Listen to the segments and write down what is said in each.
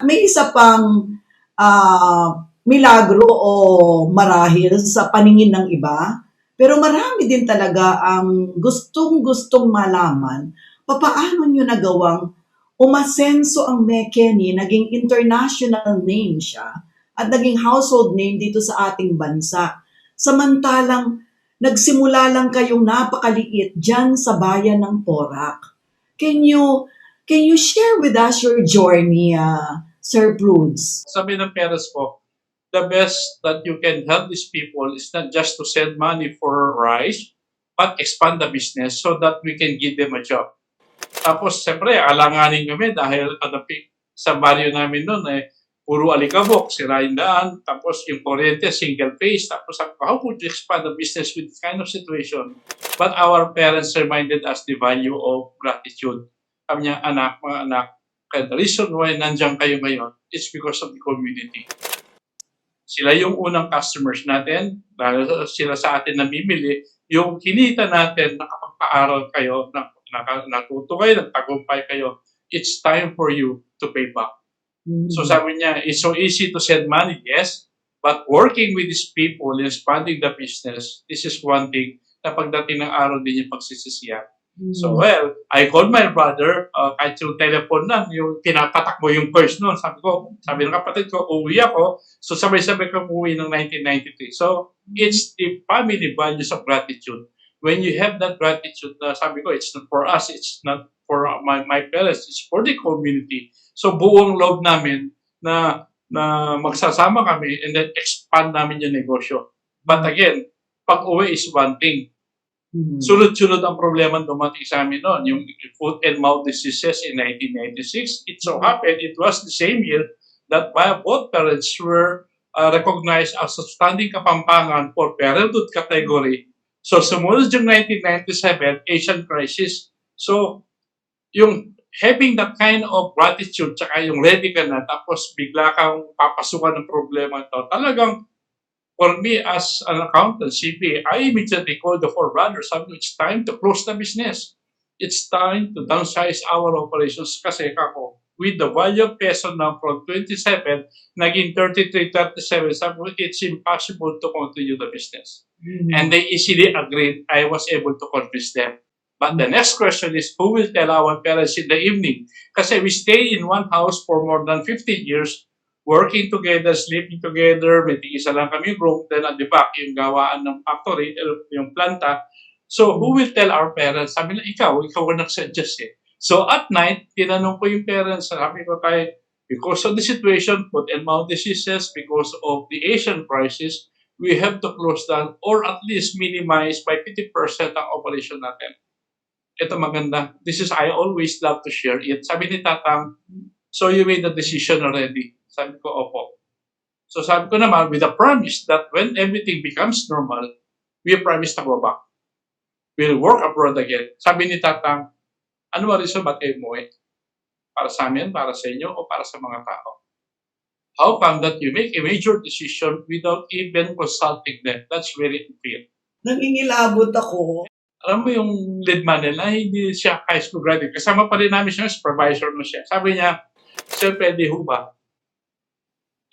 may isa pang milagro o marahil sa paningin ng iba, pero marami din talaga ang gustong-gustong malaman papaano nyo nagawang umasenso ang McKinney, naging international name siya at naging household name dito sa ating bansa. Samantalang nagsimula lang kayong napakaliit dyan sa bayan ng Porac. Can you share with us your journey, Sir Prudes? Sabi ng parents ko, the best that you can help these people is not just to send money for rice, but expand the business so that we can give them a job. Tapos, siyempre, alanganin kami dahil sa baryo namin noon, puro alikabok, sira yung daan, tapos yung kuryente, single phase, tapos how could you expand the business with this kind of situation? But our parents reminded us the value of gratitude. Sabi niya, mga anak, the reason why nandiyan kayo ngayon is because of the community. Sila yung unang customers natin, dahil sila sa atin namimili, yung kinita natin, nakapagpaaral kayo, natuto kayo, nagtagumpay kayo, it's time for you to pay back. So sabi niya, it's so easy to send money, yes, but working with these people, expanding the business, this is one thing na pagdating ng araw din yung pagsisisiyan. So, well, I called my brother, kahit yung telephone lang, yung pinapatak mo yung purse noon. Sabi ng kapatid ko, uwi ako. So, sabay-sabay ko uwi ng 1993. So, it's the family values of gratitude. When you have that gratitude, sabi ko, it's not for us, it's not for my parents, it's for the community. So, buong loob namin na magsasama kami and then expand namin yung negosyo. But again, pag-uwi is one thing. Sunod-sunod ang problema dumating sa amin noon, yung foot and mouth diseases in 1996. It so happened, it was the same year that both parents were recognized as outstanding Kapampangan for parenthood category. So, sumunod yung 1997, Asian crisis. So, yung having that kind of gratitude, tsaka yung ready ka na, tapos bigla kang papasukan ng problema ito, talagang for me as an accountant, CPA, I immediately called the four brothers. Sabi ko, it's time to close the business. It's time to downsize our operations kasi kako, with the value of peso now from 27, naging 33, 37, sabi ko, it's impossible to continue the business. And they easily agreed. I was able to convince them. But the next question is, who will tell our parents in the evening? Kasi we stay in one house for more than 15 years, working together, sleeping together, may isa lang kami room, then at the back, yung gawaan ng factory, yung planta. So, who will tell our parents? Sabi na, ikaw ang nag-suggest eh. So, at night, tinanong ko yung parents, sabi ko tayo, because of the situation, foot and mouth diseases, because of the Asian crisis, we have to close down or at least minimize by 50% ang operation natin. Ito maganda. This is, I always love to share it. Sabi ni Tatang, so you made the decision already. Sabi ko, opo. So sabi ko naman, with the promise that when everything becomes normal, we promise to go back. We'll work abroad again. Sabi ni Tatang, ano ba reason ba't kayo umuwi? Para sa amin, para sa inyo, o para sa mga tao? How come that you make a major decision without even consulting them? That's very unfair. Nangingilabot ako. Alam mo yung lead man nila, hindi siya high school graduate. Kasama pa rin namin siya, supervisor na siya. Sabi niya, Sir, pwede ho ba?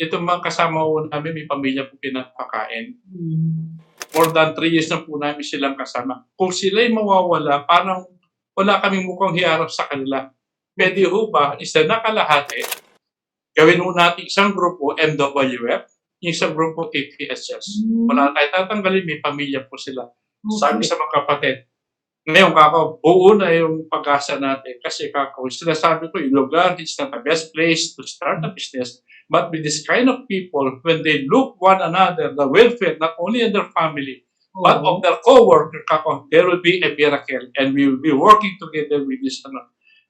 Ito mga kasama ho namin, may pamilya po pinapakain. More than 3 years na po namin silang kasama. Kung sila'y mawawala, parang wala kaming mukhang hiarap sa kanila. Pwede ho ba, isa na kalahati, gawin ho natin isang grupo, MWF, isang grupo, KPSS. Wala tayo tatanggalin, may pamilya po sila. Sabi sa mga kapatid, ngayon kako, buo na yung pag-asa natin. Kasi kako, sinasabi ko, yung lugar, it's not the best place to start a business. But with this kind of people, when they look one another, the welfare, not only of their family, but of their co-worker, kako, there will be a miracle. And we will be working together with this.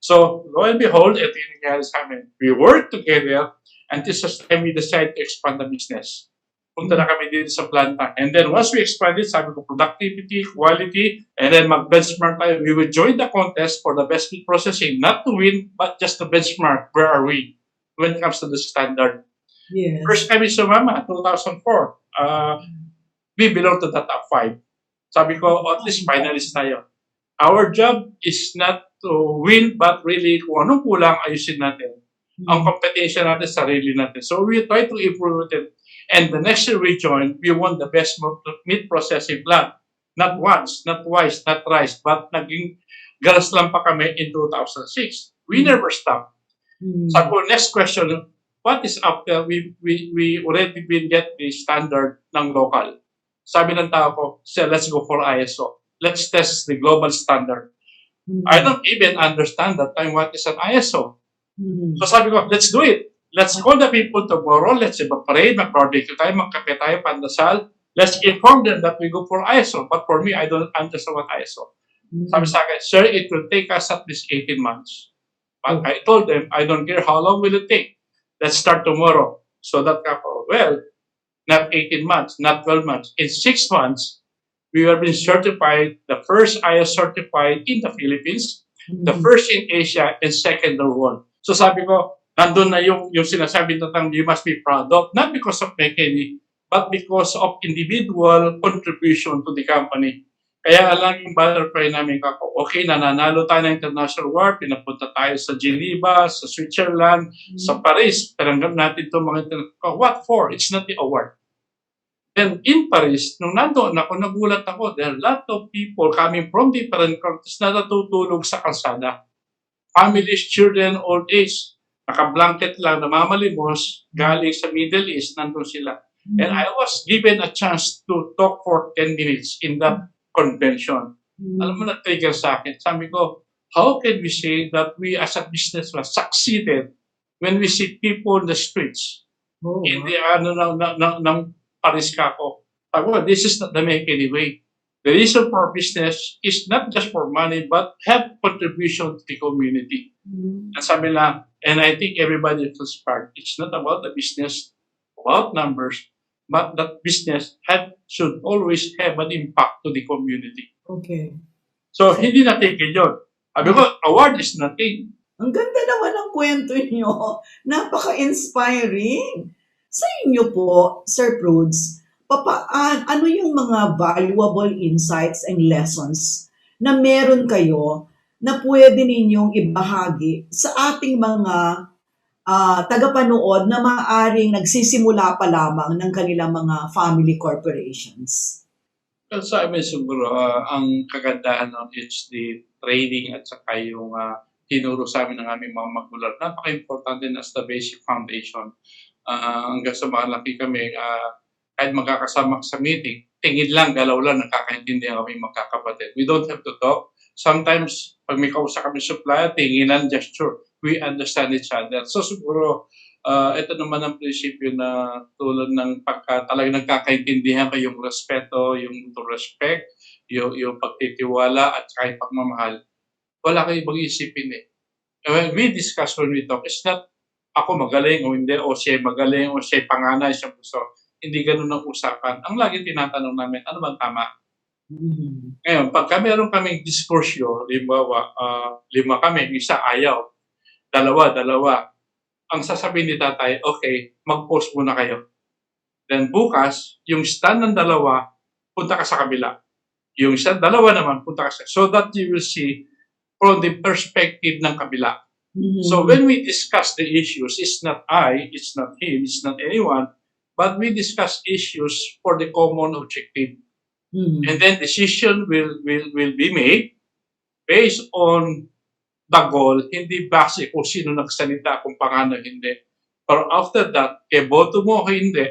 So, lo and behold, ito yung nangyari sa amin. We work together, and this is time we decide to expand the business. Punta na kami dito sa planta. And then once we expanded, sabi ko, productivity, quality, and then mag-benchmark tayo. We will join the contest for the best meat processing, not to win, but just to benchmark. Where are we when it comes to the standard? Yes. First kami sumama, 2004. We belong to the top 5. Sabi ko, at least finalist tayo. Our job is not to win, but really kung anong kulang, ayusin natin. Ang competition natin, sarili natin. So we try to improve it. And the next year we joined, we won the best meat processing plant. Not once, not twice, not thrice, but naging girls lang pa kami in 2006. We never stopped. Sabi ko, next question, what is after we already been get the standard ng local? Sabi ng tao ko, so let's go for ISO. Let's test the global standard. I don't even understand that time what is an ISO. So sabi ko, let's do it. Let's call the people tomorrow. Let's have a parade, mag-barbecue tayo, magkape tayo, pandasal. Let's inform them that we go for ISO. But for me, I don't understand what ISO. Sabi sa akin, sir, it will take us at least 18 months. But I told them, I don't care how long will it take. Let's start tomorrow. So that couple, well, not 18 months, not 12 months. In 6 months, we were being certified, the first ISO certified in the Philippines, the first in Asia, and second the world. So sabi ko, nandun na yung sinasabi na you must be proud of, not because of McKinney, but because of individual contribution to the company. Kaya lang yung butterfly namin kako, okay, nananalo tayo ng international award, pinapunta tayo sa Geneva, sa Switzerland, sa Paris, paranggap natin itong mga international. What for? It's not the award. Then in Paris, nung nandoon ako, nagulat ako, there are a lot of people coming from different countries na natutulog sa kalsada. Families, children, old age, naka-blanket lang, namamalimos, galing sa Middle East, nandun sila. And I was given a chance to talk for 10 minutes in that convention. Alam mo, na-trigger sa akin. Sabi ko, how can we say that we as a business was succeeded when we see people in the streets? In the ng Paris kako. Sabi ko, this is not the McKinney way. The reason for business is not just for money, but have contribution to the community. And sabi lang, and I think everybody feels part. It's not about the business, about numbers, but that business should always have an impact to the community. Okay. So, hindi natigil yun. Sabi ko, award is nothing. Ang ganda naman ang kwento nyo. Napaka-inspiring. Sa inyo po, Sir Prudes, ano yung mga valuable insights and lessons na meron kayo na pwede ninyong ibahagi sa ating mga tagapanood na maaaring nagsisimula pa lamang ng kanilang mga family corporations? Well, sa amin siguro, ang kagandahan nun is the training at saka yung tinuro sa amin ng aming mga magulang. Napaka-importante na as the basic foundation. Hanggang sa malaki kami, kahit magkakasama sa meeting, tingin lang, galaw lang, nakakaintindihan kami magkakapatid. We don't have to talk. Sometimes, pag may kausap kami supplier, tingin lang, gesture. We understand each other. So siguro, ito naman ang prinsipyo na tulad ng pagka talagang nagkakaintindihan kayo, yung respeto, yung mutual respect, yung pagtitiwala at kahit pagmamahal. Wala kayo ibang isipin eh. When we discuss, when we talk, it's not ako magaling o hindi, o siya magaling, o siya panganay, siya gusto. Hindi ganun ang usapan. Ang lagi tinatanong namin, ano bang tama? Ngayon, pagka meron kaming diskursyo, limbawa, 5 kami, isa ayaw, dalawa. Ang sasabihin ni tatay, okay, mag-post muna kayo. Then bukas, yung stand ng 2, punta ka sa kabila. Yung stand, 2 naman, punta ka sa. So that you will see from the perspective ng kabila. So when we discuss the issues, it's not I, it's not him, it's not anyone, but we discuss issues for the common objective. And then decision will be made based on the goal, hindi base kung sino nagsalita, kung pangalan hindi. Pero after that, kaya boto mo o hindi,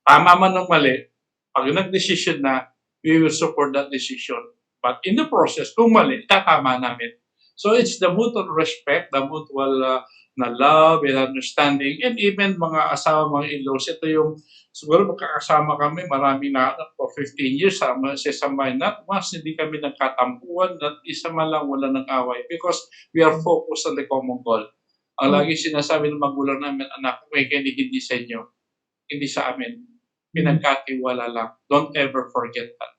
tama man o mali, pag nag-decision na, we will support that decision. But in the process, kung mali, tatama namin. So it's the mutual respect, the mutual na love and understanding, and even mga asawa, mga in-laws. Ito yung, siguro magkakasama kami, marami na for 15 years, sa isang bahay. Not once hindi kami nagkatampuan, not isa man lang wala ng away, because we are focused on the common goal. Ang lagi sinasabi ng magulang namin, anak, may hindi sa inyo, hindi sa amin. Pinagkatiwala lang. Don't ever forget that.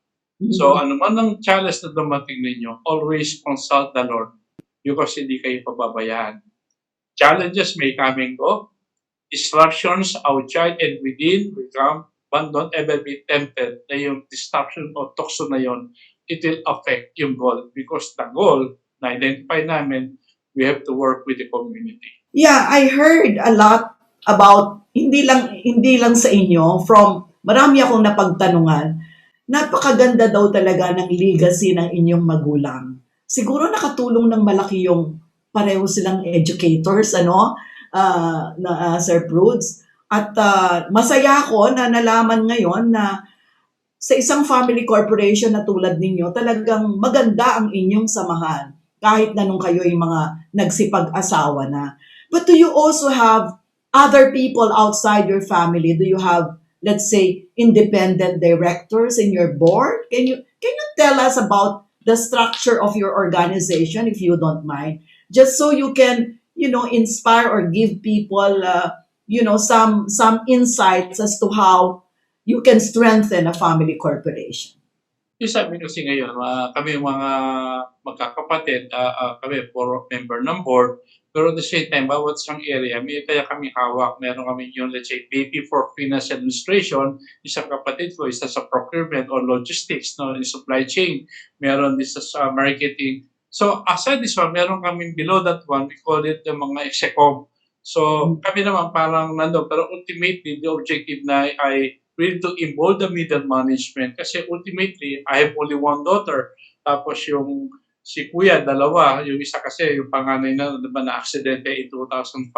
So ano man ang challenge na dumating ninyo, always consult the Lord because hindi kayo pababayaan. Challenges may come and go. Disruptions outside and within will come, but don't ever be tempted na yung disruption o tukso na yon, it will affect yung goal because the goal na identify namin, we have to work with the community. Yeah, I heard a lot about hindi lang sa inyo from marami akong napagtanungan. Napakaganda daw talaga ng legacy ng inyong magulang. Siguro nakatulong ng malaki yung pareho silang educators, ano, Sir Prudes. At masaya ako na nalaman ngayon na sa isang family corporation na tulad ninyo, talagang maganda ang inyong samahan kahit na nung kayo yung mga nagsipag-asawa na. But do you also have other people outside your family? Do you have, let's say, independent directors in your board? Can you tell us about the structure of your organization, if you don't mind? Just so you can, inspire or give people, some insights as to how you can strengthen a family corporation. Yung sabi kasi ngayon, kami mga magkakapatid, kami 4 member ng board, pero at the same time, bawat isang area, may kaya kami hawak. Meron kami yung, let's say, VP for Finance Administration, isang kapatid ko, isa sa procurement or logistics, no, in supply chain. Meron isa sa marketing. So, aside this one, meron kami below that one, we call it the mga execom. So, kami naman parang nandun, pero ultimately, the objective na ay really to involve the middle management kasi ultimately, I have only one daughter. Tapos yung si kuya, dalawa. Yung isa kasi, yung panganay na, diba, na-aksidente in 2005.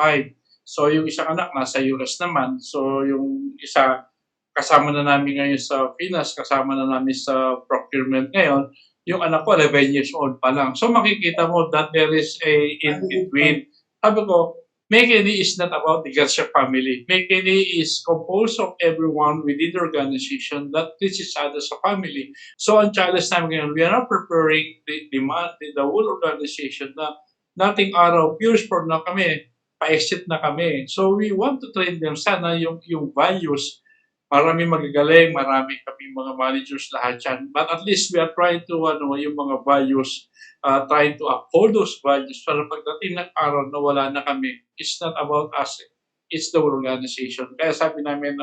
So yung isang anak nasa US naman. So yung isa, kasama na namin ngayon sa Pinas, kasama na namin sa procurement ngayon. Yung anak ko, 11 years old pa lang. So makikita mo that there is a in between. Sabi ko, Mekeni is not about the Garcia family. Mekeni is composed of everyone within the organization that treats each other as a family. So ang challenge namin ngayon, we are now preparing the whole organization na nating araw, pure sport na kami, pa-exit na kami. So we want to train them sana yung values. Marami magagaling, marami kami mga managers lahat yan. But at least we are trying to, yung mga values, trying to uphold those values para pagdating ng araw na wala na kami, it's not about us, it's the whole organization. Kaya sabi namin,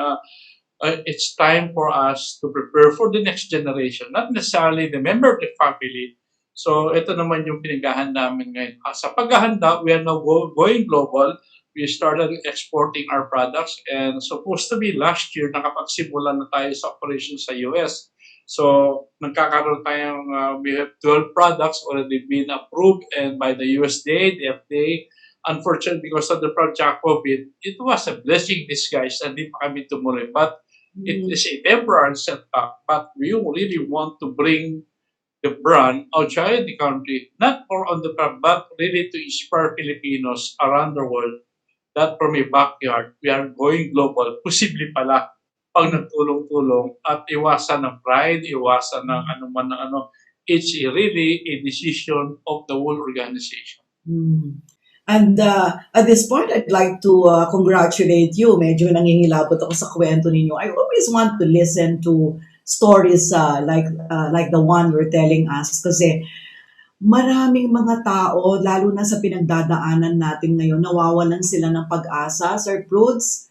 it's time for us to prepare for the next generation, not necessarily the member of the family. So ito naman yung pinagahan namin ngayon. Sa paghahanda, we are now going global. We started exporting our products and supposed to be last year nakapagsimula na tayo sa operation sa US. So nagkakaroon tayong, we have 12 products already been approved and by the USDA, the FDA. Unfortunately, because of the Project COVID, it was a blessing disguise and hindi pa kami tumuloy. But it is a temporary setback. But we really want to bring the brand outside the country, not for on the brand, but really to inspire Filipinos around the world that from a backyard, we are going global. Posible pala pag nagtulong-tulong at iwasan ng pride, iwasan ng anuman ng ano. It's really a decision of the whole organization. And at this point, I'd like to congratulate you. Medyo nangingilabot ako sa kwento ninyo. I always want to listen to stories like the one you're telling us kasi maraming mga tao, lalo na sa pinagdadaanan natin ngayon, nawawalan sila ng pag-asa. Sir Prudes,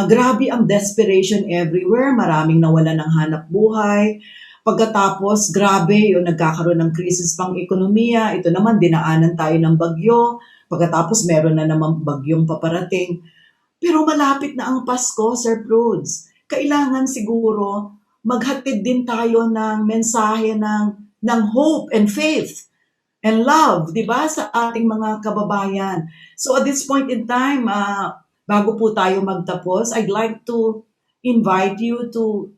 grabe ang desperation everywhere. Maraming nawalan ng hanap buhay. Pagkatapos, grabe yung nagkakaroon ng krisis pang ekonomiya. Ito naman, dinaanan tayo ng bagyo. Pagkatapos, meron na naman bagyong paparating. Pero malapit na ang Pasko, Sir Prudes. Kailangan siguro maghatid din tayo ng mensahe ng hope and faith and love, di ba, sa ating mga kababayan. So at this point in time, bago po tayo magtapos, I'd like to invite you to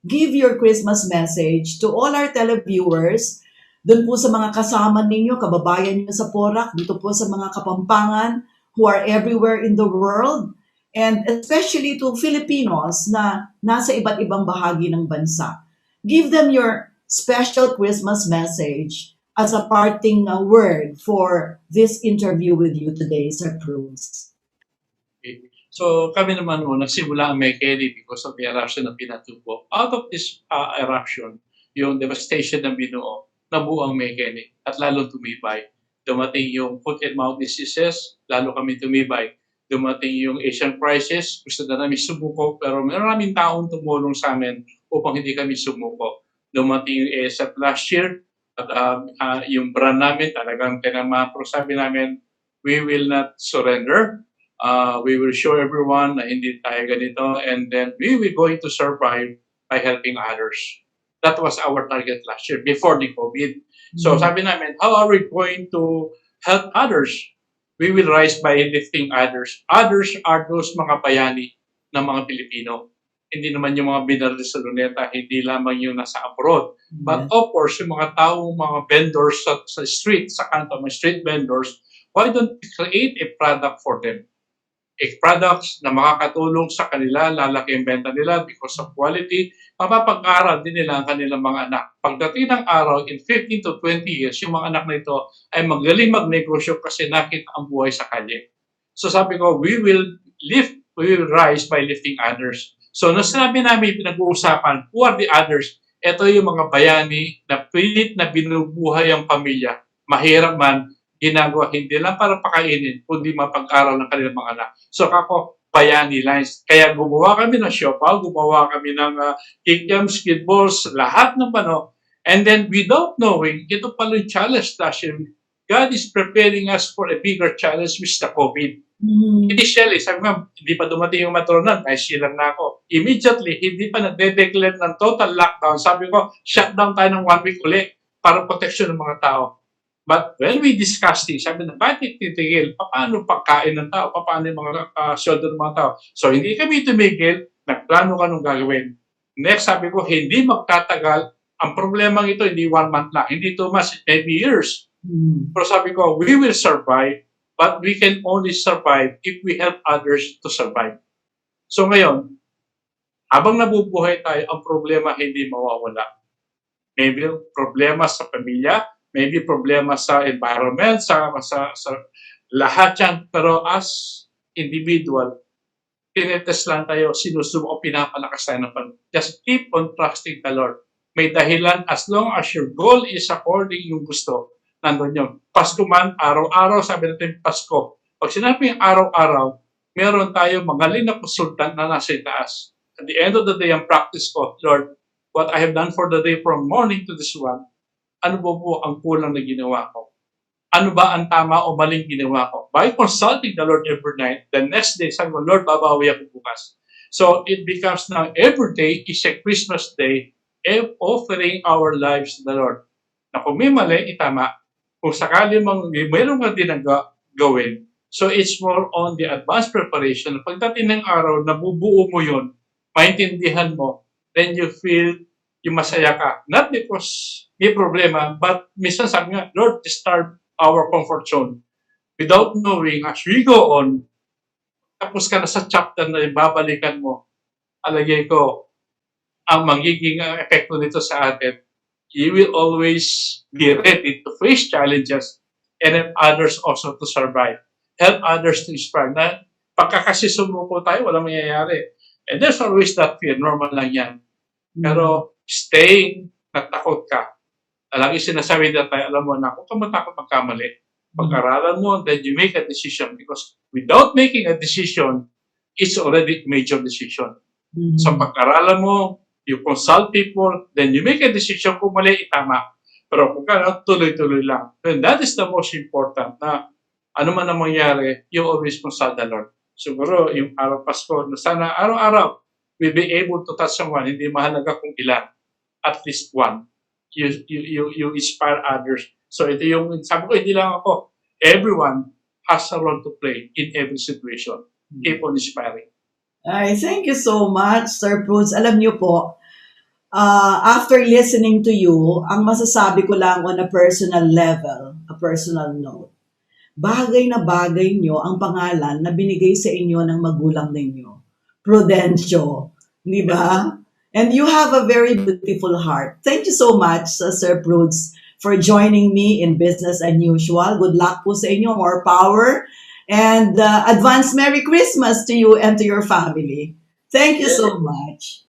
give your Christmas message to all our televiewers, doon po sa mga kasama ninyo, kababayan niyo sa Porac, dito po sa mga Kapampangan who are everywhere in the world, and especially to Filipinos na nasa iba't ibang bahagi ng bansa. Give them your special Christmas message as a parting word for this interview with you today, Sir Prudes. Okay. So kami naman nagsimula ang Mekeni because of the eruption ng Pinatubo. Out of this eruption, yung devastation ng binuo, nabuo ang Mekeni at lalo tumibay. Dumating yung foot and mouth diseases, lalo kami tumibay. Dumating yung Asian crisis, gusto na namin sumuko, pero maraming taong tumulong sa amin upang hindi kami sumuko. Dumating yung ASF last year, at yung brand namin talagang tinama, pero sabi namin, We will not surrender. We will show everyone na hindi tayo ganito, and then we will going to survive by helping others. That was our target last year before the COVID. So sabi namin, how are we going to help others? We will rise by lifting others. Others are those mga bayani ng mga Pilipino. Hindi naman yung mga binaril sa luneta, hindi lamang yung nasa abroad. But of course, yung mga taong mga vendors sa street, sa kanto, mga street vendors, why don't we create a product for them? A products na makakatulong sa kanila, lalaki ang benta nila because of quality, mapapag-aral din nila ang kanilang mga anak. Pagdating ng araw, in 15 to 20 years, yung mga anak na ito ay magaling magnegosyo kasi nakita ang buhay sa kalye. So sabi ko, we will rise by lifting others. So nung sinabi namin, pinag-uusapan, who are the others? Ito yung mga bayani na pilit na binubuhay ang pamilya. Mahirap man, ginagawa hindi lang para pakainin, kundi mapag-aral ng kanilang mga anak. So ako, bayani lines. Kaya gumawa kami ng siopaw, gumawa kami ng kikiam, skid balls, lahat ng And then without knowing, ito pala yung challenge last year. God is preparing us for a bigger challenge, which is the COVID. Initially, sabi nga, hindi pa dumating yung matronan, ay silang na ako. Immediately, hindi pa nade-declare ng total lockdown. Sabi ko, shutdown tayo ng 1 week uli para protection ng mga tao. But when we discussed this, sabi na, bakit titigil? Paano pagkain ng tao? Paano yung mga sweldo ng mga tao? So, hindi kami tumigil, nagplano ka nung gagawin. Next, sabi ko, hindi magtatagal. Ang problema ito, hindi 1 month lang, hindi 2 months, maybe years. Pero sabi ko, we will survive, but we can only survive if we help others to survive. So ngayon, habang nabubuhay tayo, ang problema hindi mawawala. Maybe problema sa pamilya, maybe problema sa environment, sa lahat yan. Pero as individual, tinetest lang tayo, sinusubo o pinapalakas tayo ng Panginoon. Just keep on trusting the Lord. May dahilan as long as your goal is according yung gusto. Nandun yun. Pasko man, araw-araw, sabi natin Pasko. Pag sinabi yung araw-araw, meron tayo magaling na consultant na nasa itaas. At the end of the day, ang practice ko, Lord, what I have done for the day from morning to this one, ano po ang kulang na ginawa ko? Ano ba ang tama o maling ginawa ko? By consulting the Lord every night, the next day, sabi ko, Lord, babawi ako bukas. So it becomes now every day is a Christmas day, offering our lives to the Lord. Na kung may mali, itama. Kung sakali mayroon ka din gawin. So it's more on the advanced preparation. Pagdating ng araw, nabubuo mo yun, maintindihan mo, then you feel yung masaya ka. Not because may problema, but minsan sabi nga, Lord, disturb our comfort zone. Without knowing, as we go on, tapos ka na sa chapter na babalikan mo, alagay ko, ang magiging epekto nito sa atin, you will always be ready to face challenges and help others also to survive. Help others to inspire. Na pagkakasi sumuko tayo, walang mangyayari. And there's always that fear. Normal lang yan. Pero staying, natakot ka. Lagi sinasabi na tayo, alam mo na, kung ka matakot magkamali, pag-aralan mo, then you make a decision. Because without making a decision, it's already a major decision. So pag-aralan mo, you consult people, then you make a decision kung mali, itama. Pero kung tuloy-tuloy lang. And that is the most important na ano man ang mangyari, you always consult the Lord. Siguro, yung araw Pasko, na sana araw-araw, we'll be able to touch someone, hindi mahalaga kung ilan. At least one. You inspire others. So ito yung, sabi ko, hindi lang ako. Everyone has a role to play in every situation. Keep on inspiring. Ay, thank you so much, Sir Prudes. Alam niyo po, after listening to you, ang masasabi ko lang on a personal level, a personal note, bagay na bagay nyo ang pangalan na binigay sa inyo ng magulang ninyo. Prudencio. Di ba? And you have a very beautiful heart. Thank you so much, Sir Prudes, for joining me in Business Unusual. Good luck po sa inyo. More power. And advance Merry Christmas to you and to your family. Thank you so much.